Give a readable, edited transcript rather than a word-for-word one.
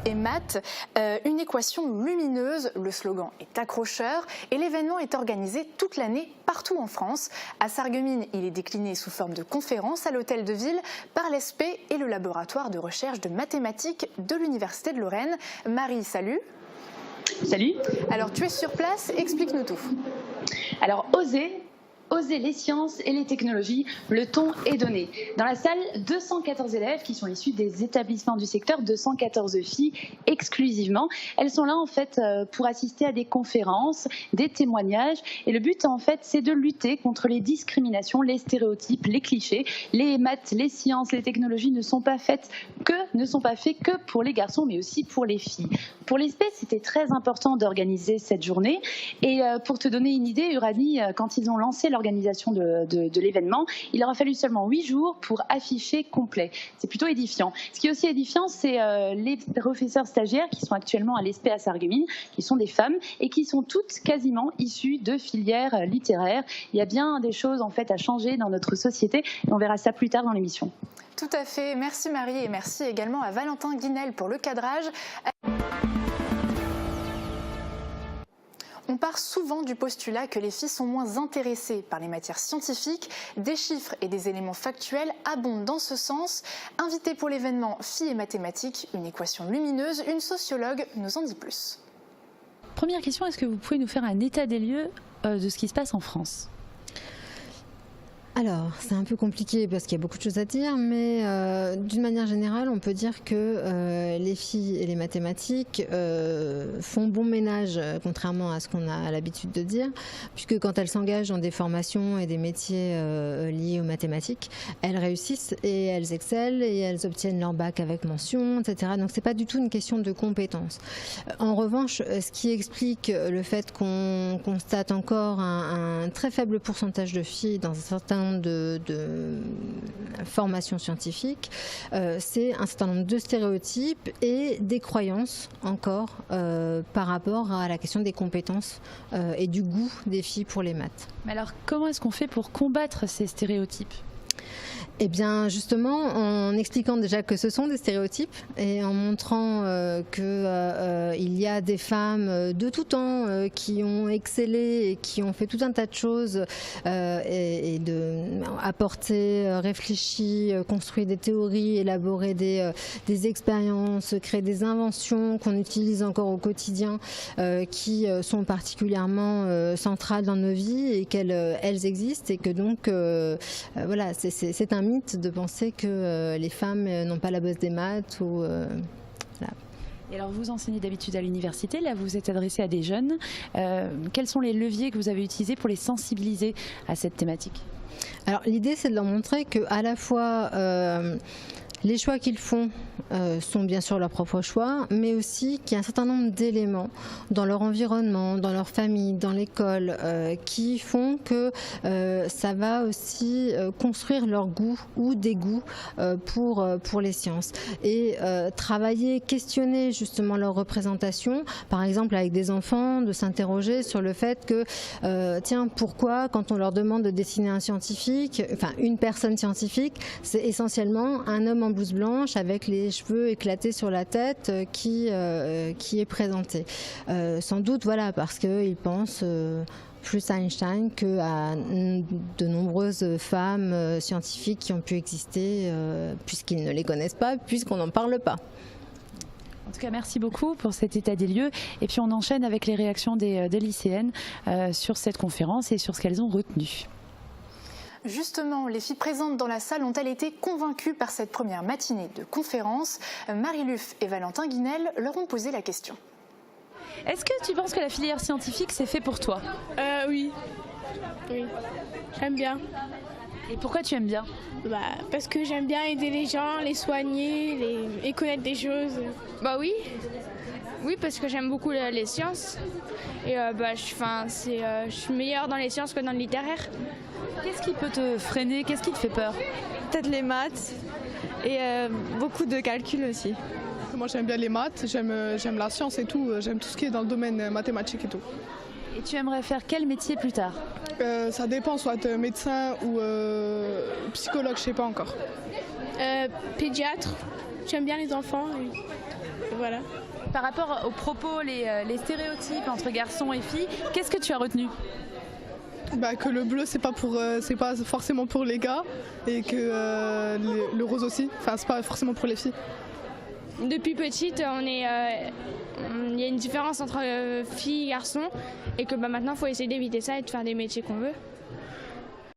et maths, une équation lumineuse. Le slogan est accrocheur et l'événement est organisé toute l'année partout en France. À Sarreguemines, il est décliné sous forme de conférence à l'hôtel de ville par l'ESP et le laboratoire de recherche de mathématiques de l'Université de Lorraine. Marie, salut. Salut. Alors tu es sur place, explique-nous tout. Alors Oser les sciences et les technologies, le ton est donné. Dans la salle, 214 élèves qui sont issus des établissements du secteur, 214 filles exclusivement. Elles sont là en fait pour assister à des conférences, des témoignages. Et le but en fait, c'est de lutter contre les discriminations, les stéréotypes, les clichés. Les maths, les sciences, les technologies ne sont pas faits que pour les garçons, mais aussi pour les filles. Pour l'ESP, c'était très important d'organiser cette journée. Et pour te donner une idée, Uranie, quand ils ont lancé l'organisation de l'événement, il aura fallu seulement 8 jours pour afficher complet. C'est plutôt édifiant. Ce qui est aussi édifiant, c'est les professeurs stagiaires qui sont actuellement à l'ESP à Sarreguemines, qui sont des femmes et qui sont toutes quasiment issues de filières littéraires. Il y a bien des choses en fait à changer dans notre société et on verra ça plus tard dans l'émission. Tout à fait. Merci Marie et merci également à Valentin Guinel pour le cadrage. On part souvent du postulat que les filles sont moins intéressées par les matières scientifiques. Des chiffres et des éléments factuels abondent dans ce sens. Invitée pour l'événement Filles et mathématiques, une équation lumineuse, une sociologue nous en dit plus. Première question, est-ce que vous pouvez nous faire un état des lieux de ce qui se passe en France ? Alors, c'est un peu compliqué parce qu'il y a beaucoup de choses à dire, mais d'une manière générale, on peut dire que les filles et les mathématiques font bon ménage, contrairement à ce qu'on a l'habitude de dire, puisque quand elles s'engagent dans des formations et des métiers liés aux mathématiques, elles réussissent et elles excellent et elles obtiennent leur bac avec mention, etc. Donc, c'est pas du tout une question de compétence. En revanche, ce qui explique le fait qu'on constate encore un très faible pourcentage de filles dans un certain nombre de formations scientifiques, c'est un certain nombre de stéréotypes et des croyances encore par rapport à la question des compétences et du goût des filles pour les maths. Mais alors, comment est-ce qu'on fait pour combattre ces stéréotypes ? Eh bien, justement, en expliquant déjà que ce sont des stéréotypes et en montrant qu'il y a des femmes de tout temps qui ont excellé et qui ont fait tout un tas de choses et apporté, réfléchi, construit des théories, élaboré des expériences, créé des inventions qu'on utilise encore au quotidien qui sont particulièrement centrales dans nos vies et qu'elles existent et que donc, voilà, c'est un mythe de penser que les femmes n'ont pas la bosse des maths ou voilà. Et alors vous enseignez d'habitude à l'université, là vous vous êtes adressé à des jeunes. Quels sont les leviers que vous avez utilisés pour les sensibiliser à cette thématique ? Alors l'idée c'est de leur montrer que à la fois les choix qu'ils font sont bien sûr leurs propres choix, mais aussi qu'il y a un certain nombre d'éléments dans leur environnement, dans leur famille, dans l'école, qui font que ça va aussi construire leur goût ou dégoût pour les sciences. Et travailler, questionner justement leur représentation, par exemple avec des enfants, de s'interroger sur le fait que, tiens, pourquoi quand on leur demande de dessiner un scientifique, enfin une personne scientifique, c'est essentiellement un homme en blouse blanche avec les cheveux éclatés sur la tête qui est présenté. Sans doute, voilà, parce qu'ils pensent plus à Einstein qu'à de nombreuses femmes scientifiques qui ont pu exister, puisqu'ils ne les connaissent pas, puisqu'on n'en parle pas. En tout cas, merci beaucoup pour cet état des lieux. Et puis on enchaîne avec les réactions des lycéennes sur cette conférence et sur ce qu'elles ont retenu. Justement, les filles présentes dans la salle ont-elles été convaincues par cette première matinée de conférence? Marie Luff et Valentin Guinel leur ont posé la question. Est-ce que tu penses que la filière scientifique, c'est fait pour toi? Oui, j'aime bien. Et pourquoi tu aimes bien? Parce que j'aime bien aider les gens, les soigner et connaître des choses. Oui, parce que j'aime beaucoup les sciences. Et je suis meilleure dans les sciences que dans le littéraire. Qu'est-ce qui peut te freiner? Qu'est-ce qui te fait peur? Peut-être les maths et beaucoup de calcul aussi. Moi j'aime bien les maths, j'aime la science et tout, j'aime tout ce qui est dans le domaine mathématique et tout. Et tu aimerais faire quel métier plus tard? Ça dépend, soit médecin ou psychologue, je sais pas encore. Pédiatre. j'aime bien les enfants et voilà. Par rapport aux propos, les stéréotypes entre garçons et filles, qu'est-ce que tu as retenu? Que le bleu c'est pas forcément pour les gars et que le rose aussi, enfin c'est pas forcément pour les filles. Depuis petite, il y a une différence entre filles et garçons et que maintenant il faut essayer d'éviter ça et de faire des métiers qu'on veut.